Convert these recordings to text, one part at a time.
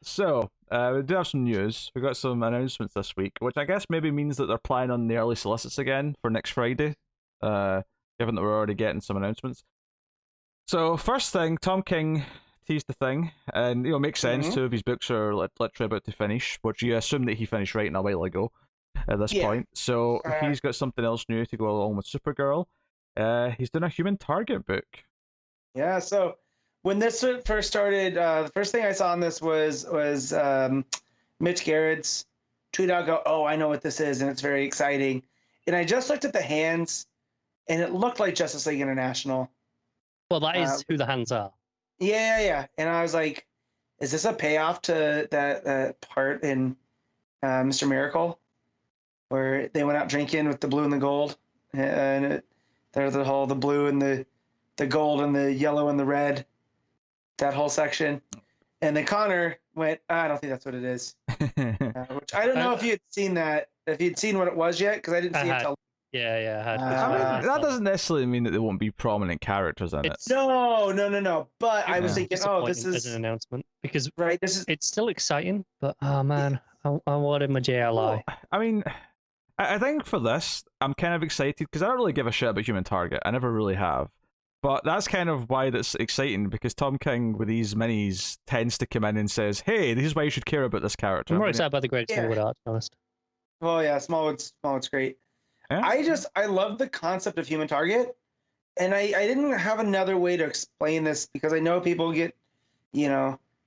So, we do have some news. We got some announcements this week, which I guess maybe means that they're planning on the early solicits again for next Friday, given that we're already getting some announcements. So, first thing, Tom King teased the thing, and makes sense. Mhm. Two of his books are literally about to finish, which you assume that he finished writing a while ago at this Yeah. point. So, Uh, he's got something else new to go along with Supergirl. He's done a Human Target book. yeah. So when this first started, the first thing I saw on this was Mitch Garrett's tweet out. Go, oh, I know what this is, and it's very exciting. And I just looked at the hands, and it looked like Justice League International. Well, that is who the hands are. Yeah. And I was like, is this a payoff to that part in Mr. Miracle, where they went out drinking with the blue and the gold, and there's the blue and the gold and the yellow and the red, that whole section. And then Connor went, I don't think that's what it is. Which I don't know if you had seen that, if you'd seen what it was yet, because I didn't see it till. Yeah, I had. I mean, that doesn't necessarily mean that they won't be prominent characters in it. No. But I was thinking, this is an announcement because right. It's still exciting, but oh man, I wanted my JLI. Well, I mean, I think for this, I'm kind of excited because I don't really give a shit about Human Target. I never really have. But that's kind of why that's exciting, because Tom King with these minis tends to come in and says, hey, this is why you should care about this character. I'm more excited about the Great Smallwood art, to be honest. Well, yeah, Smallwood's great. Yeah. I love the concept of Human Target, and I didn't have another way to explain this because I know people get,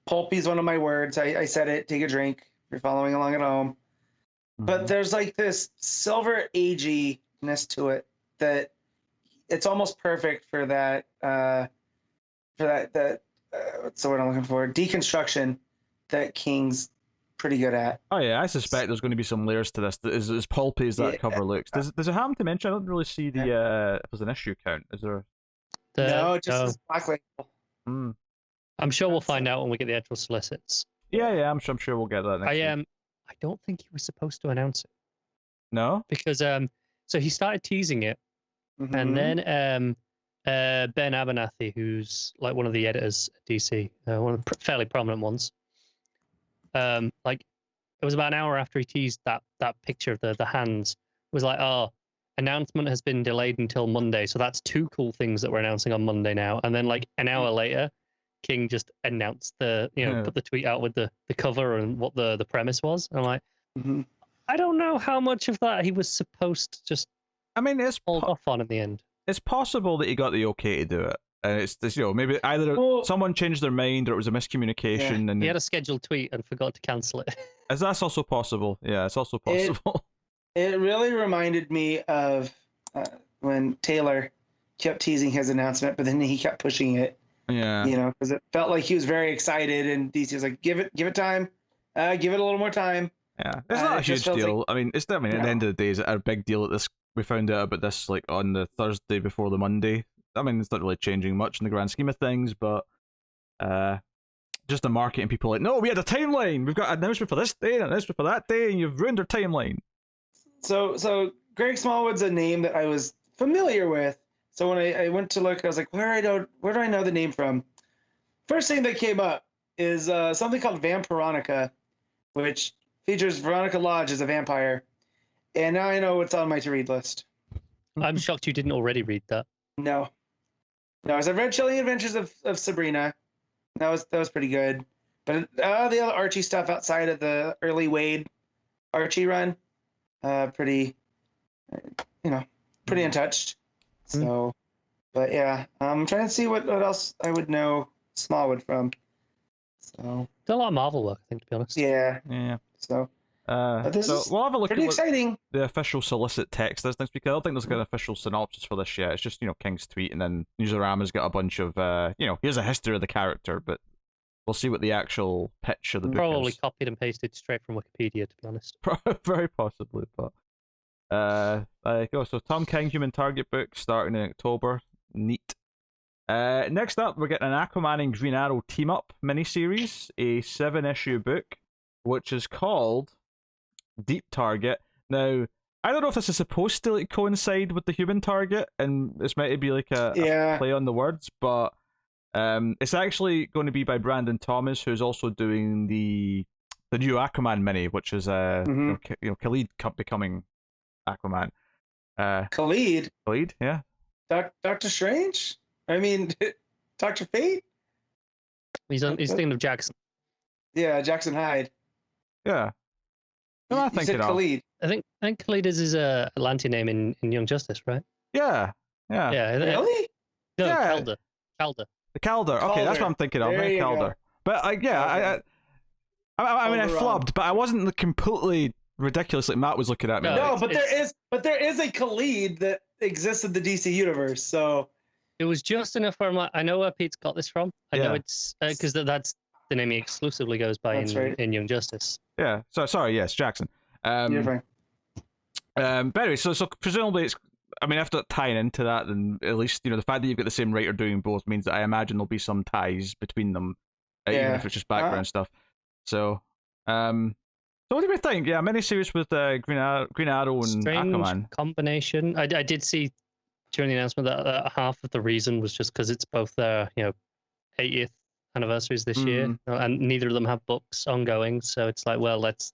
pulpy's one of my words. I said it, take a drink if you're following along at home. Mm-hmm. But there's like this silver aginess to it that it's almost perfect for that what's the word I'm looking for? Deconstruction that King's pretty good at. Oh yeah, I suspect there's going to be some layers to this that is as pulpy as that cover looks. Does it happen to mention? I don't really see the if there's an issue count. Is there? No, just this black label. I'm sure we'll find out when we get the actual solicits. Yeah, I'm sure we'll get that next week. I don't think he was supposed to announce it. No, because so he started teasing it. Mm-hmm. And then Ben Abernathy, who's like one of the editors at DC, one of the fairly prominent ones, like it was about an hour after he teased that picture of the hands, was like, oh, announcement has been delayed until Monday, so that's two cool things that we're announcing on Monday now. And then like an hour later, King just announced put the tweet out with the cover and what the premise was. And I'm like, I don't know how much of that he was supposed to just. I mean, it's hold off on in the end. It's possible that he got the okay to do it, and it's this, maybe either someone changed their mind or it was a miscommunication. And he had a scheduled tweet and forgot to cancel it. That's also possible. Yeah, it's also possible. It really reminded me of when Taylor kept teasing his announcement, but then he kept pushing it. Yeah, because it felt like he was very excited, and DC was like, "Give it time, give it a little more time." Yeah, it's not a huge deal. Like, at the end of the day, is it a big deal that this? We found out about this like on the Thursday before the Monday. I mean, it's not really changing much in the grand scheme of things, but just the marketing people like, no, we had a timeline. We've got an announcement for this day, an announcement for that day, and you've ruined our timeline. So Greg Smallwood's a name that I was familiar with. So when I went to look, I was like, where do I know the name from? First thing that came up is something called Vampironica, which features Veronica Lodge as a vampire. And now I know what's on my to-read list. I'm shocked you didn't already read that. No, as I've read Chilling Adventures of Sabrina. That was pretty good. But the other Archie stuff outside of the early Wade Archie run, pretty untouched. So, but yeah, I'm trying to see what else I would know Smallwood from. So, done a lot of Marvel work, I think, to be honest. Yeah. So. This is we'll have a look pretty exciting. The official solicit text this next week. I don't think there's an official synopsis for this yet. It's just King's tweet, and then Newsarama's got a bunch of here's a history of the character, but we'll see what the actual pitch of the book probably is. Copied and pasted straight from Wikipedia, to be honest. Very possibly, but so Tom King Human Target book starting in October. Neat. Next up, we're getting an Aquaman and Green Arrow team up miniseries, a 7-issue book, which is called Deep Target. Now, I don't know if this is supposed to coincide with the Human Target, and this might be like a play on the words, but It's actually going to be by Brandon Thomas, who's also doing the new Aquaman mini, which is Khalid becoming Aquaman. Khalid, yeah. Doctor Strange. I mean, Doctor Fate. He's thinking of Jackson. Yeah, Jackson Hyde. Yeah. What am I thinking said of? Khalid. I think Khalid is his Atlantean name in Young Justice, right? Yeah. Really? No, Yeah. Calder. The Calder. Okay, that's what I'm thinking of. There you Calder. go. But I mean, I flubbed, but I wasn't completely ridiculous like Matt was looking at me. No, but there is a Khalid that exists in the DC universe. So it was just enough for I know where Pete's got this from. I know it's because that's the name he exclusively goes by in Young Justice. Yeah. So sorry. Yes, Jackson. You're fine. But anyway, so presumably it's. I mean, after tying into that, then at least the fact that you've got the same writer doing both means that I imagine there'll be some ties between them, even if it's just background stuff. So, so what do we think? Yeah, miniseries with Green Arrow and Strange Aquaman. Combination. I did see during the announcement that half of the reason was just because it's both their 80th anniversaries this year, and neither of them have books ongoing. So it's like, well, let's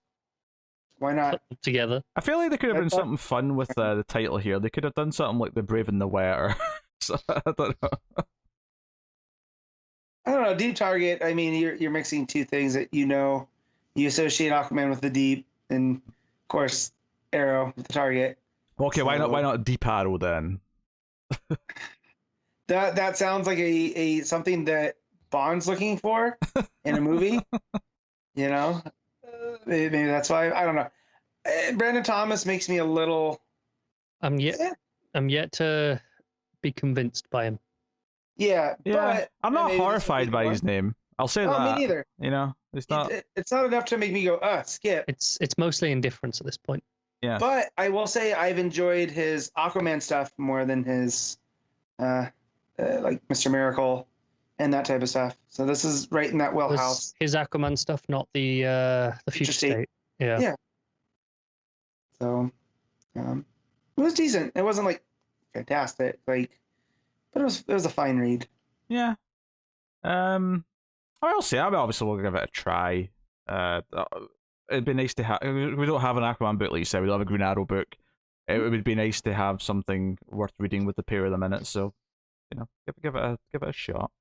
why not put them together. I feel like there could have been something fun with the title here. They could have done something like The Brave and the Wet. So I don't know. I don't know. Deep Target. I mean, you're mixing two things that you associate Aquaman with the deep, and of course Arrow with the target. Okay, so, why not Deep Arrow then? That sounds like a something that Bond's looking for in a movie. Maybe that's why. I don't know. Brandon Thomas makes me a little. I'm yet to be convinced by him. Yeah. But I'm not horrified by his name. I'll say that. Me neither. It's not. It's not enough to make me go, skip. It's mostly indifference at this point. Yeah. But I will say I've enjoyed his Aquaman stuff more than his, like Mr. Miracle, and that type of stuff. So this is right in that wheelhouse. His Aquaman stuff, not the Future State. Yeah. Yeah. So, it was decent. It wasn't like fantastic, but it was a fine read. Yeah. I'll say I obviously will give it a try. It'd be nice to have. We don't have an Aquaman book, like you said. We don't have a Green Arrow book. It would be nice to have something worth reading with the pair of them in it. So, give it a shot.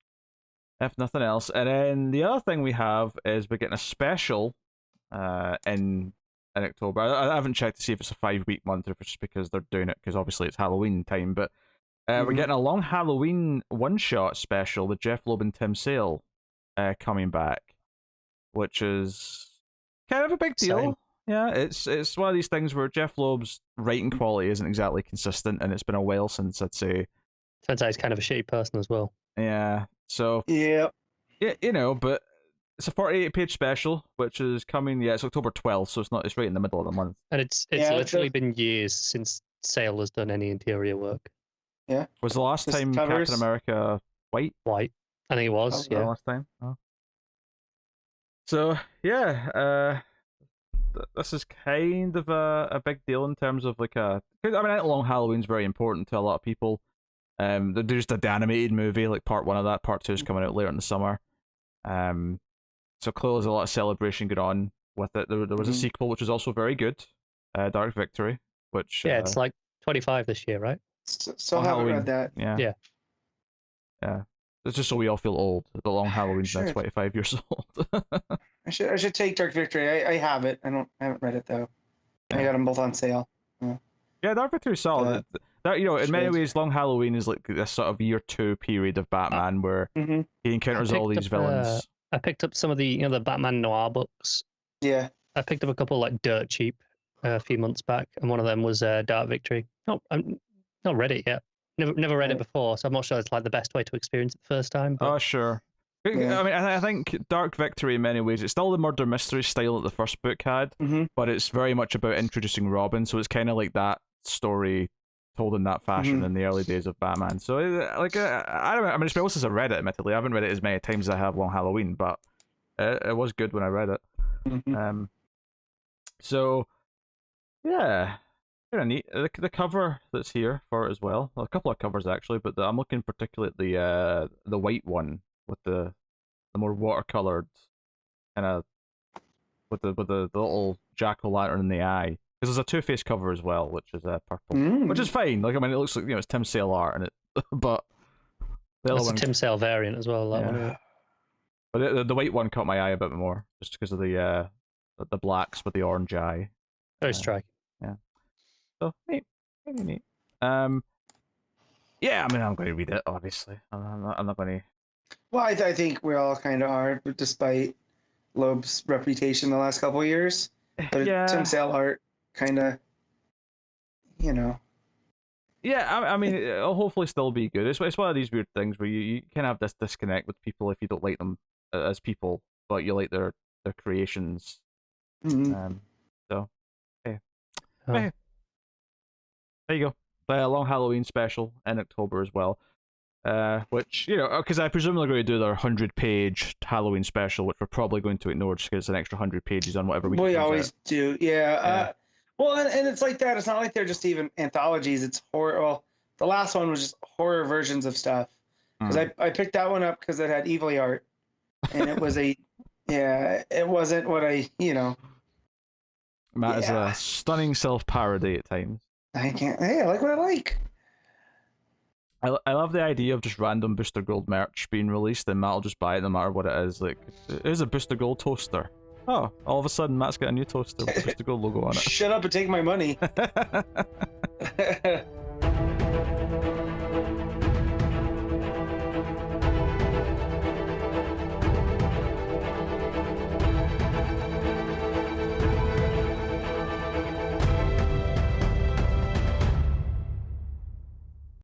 If nothing else, and then the other thing we have is we're getting a special, in October. I haven't checked to see if it's a 5-week month or if it's just because they're doing it because obviously it's Halloween time. But we're getting a long Halloween one-shot special with Jeff Loeb and Tim Sale coming back, which is kind of a big deal. Same. Yeah, it's one of these things where Jeff Loeb's writing quality isn't exactly consistent, and it's been a while since I'd say. Turns out he's kind of a shitty person as well. Yeah. So. Yeah. Yeah, but it's a 48-page special, which is coming. Yeah, it's October 12th, so it's right in the middle of the month. And it's literally been years since Sale has done any interior work. Yeah. Was the last time covers? Captain America white? White. I think it was. The last time. Oh. So yeah, this is kind of a big deal in terms of like I think Long Halloween's very important to a lot of people. There's the animated movie, like part 1 of that. Part 2 is coming out later in the summer. So clearly there's a lot of celebration going on with it. There was a sequel which was also very good, Dark Victory, which it's like 25 this year, right? So I haven't read that. Yeah. It's just so we all feel old. The Long Halloween's now 25 years old. I should take Dark Victory. I have it. I haven't read it though. Yeah. I got them both on sale. Yeah, Dark Victory's solid. That in many ways, Long Halloween is like this sort of year 2 period of Batman where he encounters all these villains. I picked up some of the the Batman noir books. Yeah. I picked up a couple like dirt cheap a few months back, and one of them was Dark Victory. I'm not read it yet. Never read it before, so I'm not sure it's like the best way to experience it the first time. But... Oh, sure. Yeah. I mean, I think Dark Victory in many ways, it's still the murder mystery style that the first book had, but it's very much about introducing Robin, so it's kind of like that story told in that fashion in the early days of Batman. So, I don't know. I mean, it's been since I read it, admittedly. I haven't read it as many times as I have Long Halloween, but it was good when I read it. So, yeah. Kind of neat. The cover that's here for it as well. A couple of covers actually, but I'm looking particularly at the white one with the more watercolored kind of with the little jack-o'-lantern in the eye. Because there's a Two-Face cover as well, which is purple, which is fine. Like, I mean, it looks like, you know, it's Tim Sale art in it, but the That's other a Tim Sale variant as well. That one. yeah. But the white one caught my eye a bit more, just because of the blacks with the orange eye. Very striking. Yeah. So neat, really neat. Yeah, I mean, I'm going to read it. Obviously, I'm not going to. Well, I think we all kind of are, despite Loeb's reputation the last couple of years. But Yeah. Tim Sale art, kind of, you know. Yeah, I mean, it'll hopefully still be good. It's one of these weird things where you can have this disconnect with people if you don't like them as people, but you like their creations. Mm-hmm. So, hey. Oh. Hey. There you go. A long Halloween special in October as well. Which, you know, because I presume they're going to do their 100-page Halloween special, which we're probably going to ignore just because it's an extra 100 pages on whatever we always out. do. Yeah. Well, and it's like that. It's not like they're just even anthologies. It's horror. Well, the last one was just horror versions of stuff. Because I picked that one up because it had Evil art, and it was it wasn't what I, you know. Matt is a stunning self-parody at times. I can't. Hey, I like what I like. I love the idea of just random Booster Gold merch being released, and Matt will just buy it no matter what it is. Like, here's a Booster Gold toaster. Oh, all of a sudden Matt's got a new toaster with the Booster Gold logo on it. Shut up and take my money.